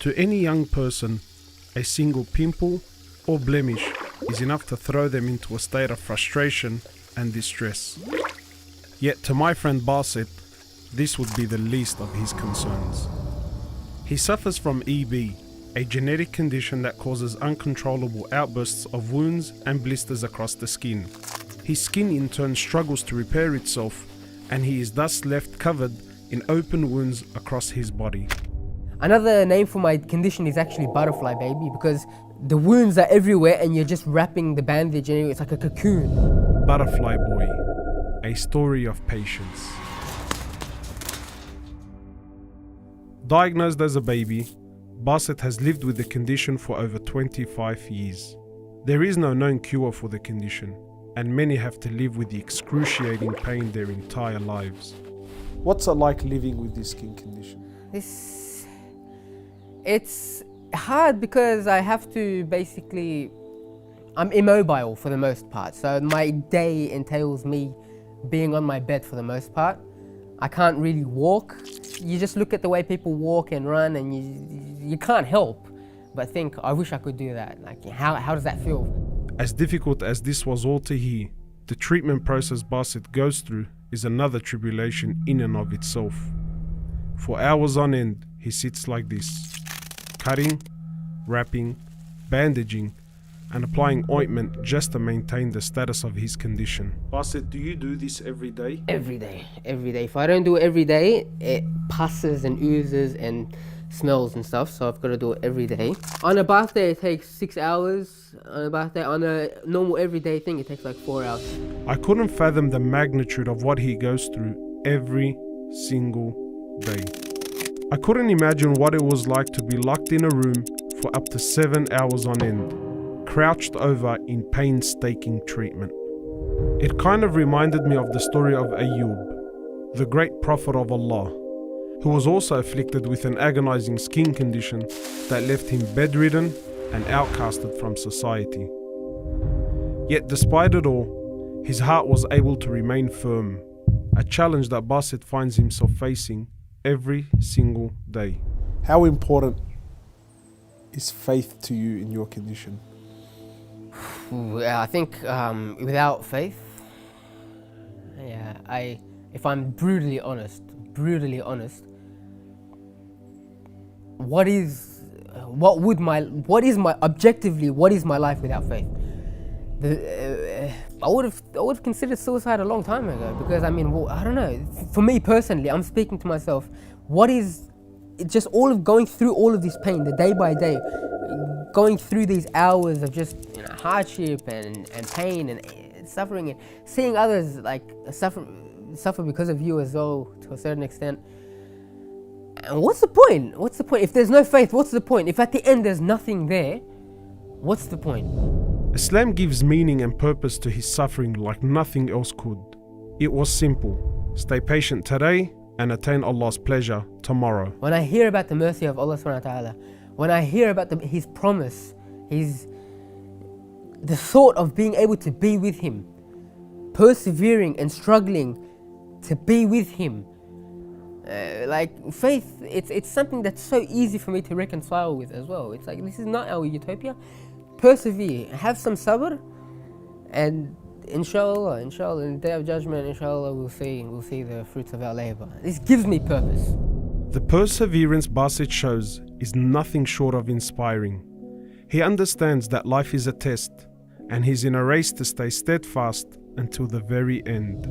To any young person, a single pimple or blemish is enough to throw them into a state of frustration and distress. Yet to my friend Basit, this would be the least of his concerns. He suffers from EB, a genetic condition that causes uncontrollable outbursts of wounds and blisters across the skin. His skin in turn struggles to repair itself, and he is thus left covered in open wounds across his body. Another name for my condition is actually butterfly baby, because the wounds are everywhere and you're just wrapping the bandage and it's like a cocoon. Butterfly Boy, a story of patience. Diagnosed as a baby, Basit has lived with the condition for over 25 years. There is no known cure for the condition, and many have to live with the excruciating pain their entire lives. What's it like living with this skin condition? It's hard because I have to I'm immobile for the most part. So my day entails me being on my bed for the most part. I can't really walk. You just look at the way people walk and run and you can't help but think, I wish I could do that. Like, how does that feel? As difficult as this was all to hear, the treatment process Basit goes through is another tribulation in and of itself. For hours on end, he sits like this, cutting, wrapping, bandaging, and applying ointment just to maintain the status of his condition. Basit, do you do this every day? Every day. If I don't do it every day, it passes and oozes and smells and stuff, so I've got to do it every day. On a bath day, it takes 6 hours. On a normal everyday thing, it takes like 4 hours. I couldn't fathom the magnitude of what he goes through every single day. I couldn't imagine what it was like to be locked in a room for up to 7 hours on end, crouched over in painstaking treatment. It kind of reminded me of the story of Ayub, the great prophet of Allah, who was also afflicted with an agonizing skin condition that left him bedridden and outcasted from society. Yet despite it all, his heart was able to remain firm, a challenge that Basit finds himself facing every single day. How important is faith to you in your condition? I think without faith, if I'm brutally honest, what is my life without faith? I would have considered suicide a long time ago, because I don't know. For me personally, I'm speaking to myself. It's just all of going through all of this pain, the day by day, going through these hours of just hardship and pain and suffering, and seeing others like suffer because of you as well, to a certain extent. And what's the point? If there's no faith, what's the point? If at the end there's nothing there, what's the point? Islam gives meaning and purpose to his suffering like nothing else could. It was simple: stay patient today and attain Allah's pleasure tomorrow. When I hear about the mercy of Allah subhanahu wa ta'ala, when I hear about His promise, the thought of being able to be with Him, persevering and struggling to be with Him, like faith, it's something that's so easy for me to reconcile with as well. It's like, this is not our utopia. Persevere, have some sabr, and inshallah, in the day of judgment, inshallah, we'll see the fruits of our labor. This gives me purpose. The perseverance Basit shows is nothing short of inspiring. He understands that life is a test, and he's in a race to stay steadfast until the very end.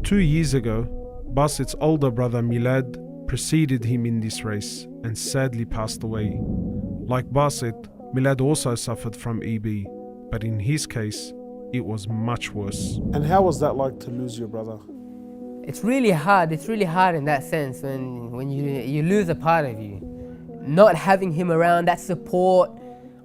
2 years ago, Basit's older brother Milad preceded him in this race and sadly passed away. Like Basit, Milad also suffered from EB, but in his case, it was much worse. And how was that like to lose your brother? It's really hard in that sense when you lose a part of you. Not having him around, that support,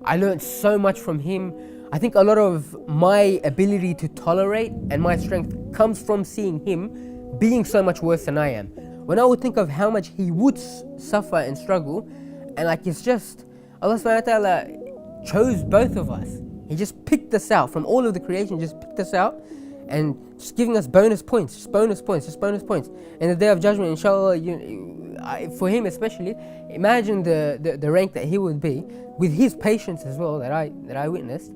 I learned so much from him. I think a lot of my ability to tolerate and my strength comes from seeing him being so much worse than I am. When I would think of how much he would suffer and struggle, and like, it's just, Allah subhanahu wa ta'ala chose both of us. He just picked us out from all of the creation, just picked us out and just giving us bonus points. In the day of judgment, inshallah, for him especially, imagine the rank that he would be with his patience as well that I witnessed.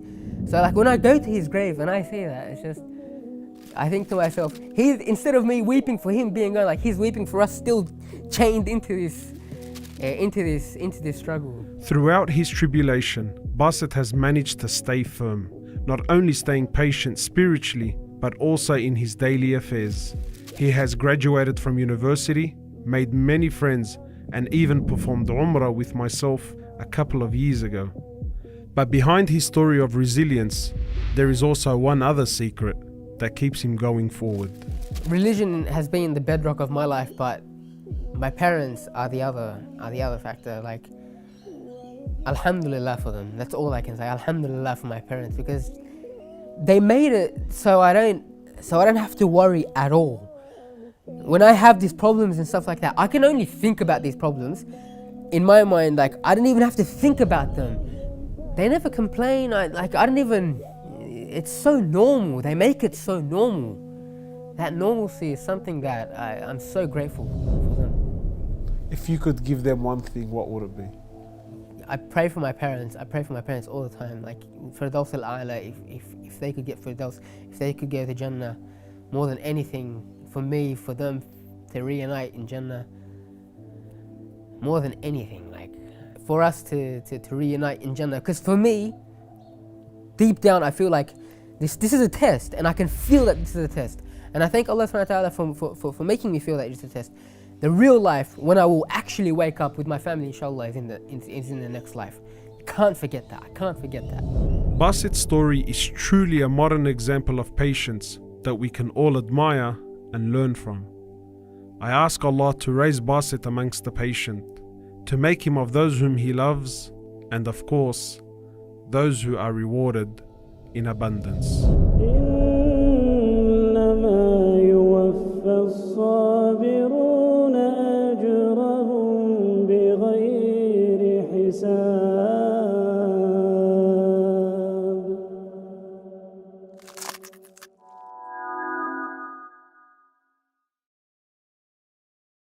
So like when I go to his grave and I see that, it's just, I think to myself, instead of me weeping for him being gone, like he's weeping for us still chained into this struggle. Throughout his tribulation, Basit has managed to stay firm, not only staying patient spiritually, but also in his daily affairs. He has graduated from university, made many friends, and even performed Umrah with myself a couple of years ago. But behind his story of resilience, there is also one other secret that keeps him going forward. Religion has been the bedrock of my life, but my parents are the other factor. Like, alhamdulillah for them. That's all I can say. Alhamdulillah for my parents, because they made it so I don't have to worry at all. When I have these problems and stuff like that, I can only think about these problems. In my mind, like, I don't even have to think about them. They never complain. It's so normal. They make it so normal. That normalcy is something that I'm so grateful for them. If you could give them one thing, what would it be? I pray for my parents. I pray for my parents all the time. Like, Firdaus al-A'la, if they could get Firdaus, if they could go to Jannah, more than anything, for me, for them to reunite in Jannah, more than anything, like, for us to reunite in Jannah. Because for me, deep down, I feel like this is a test, and I can feel that this is a test. And I thank Allah subhanahu wa ta'ala for making me feel that it's a test. The real life, when I will actually wake up with my family, inshallah, is in the next life. Can't forget that. I can't forget that. Basit's story is truly a modern example of patience that we can all admire and learn from. I ask Allah to raise Basit amongst the patient, to make him of those whom He loves, and of course, those who are rewarded in abundance.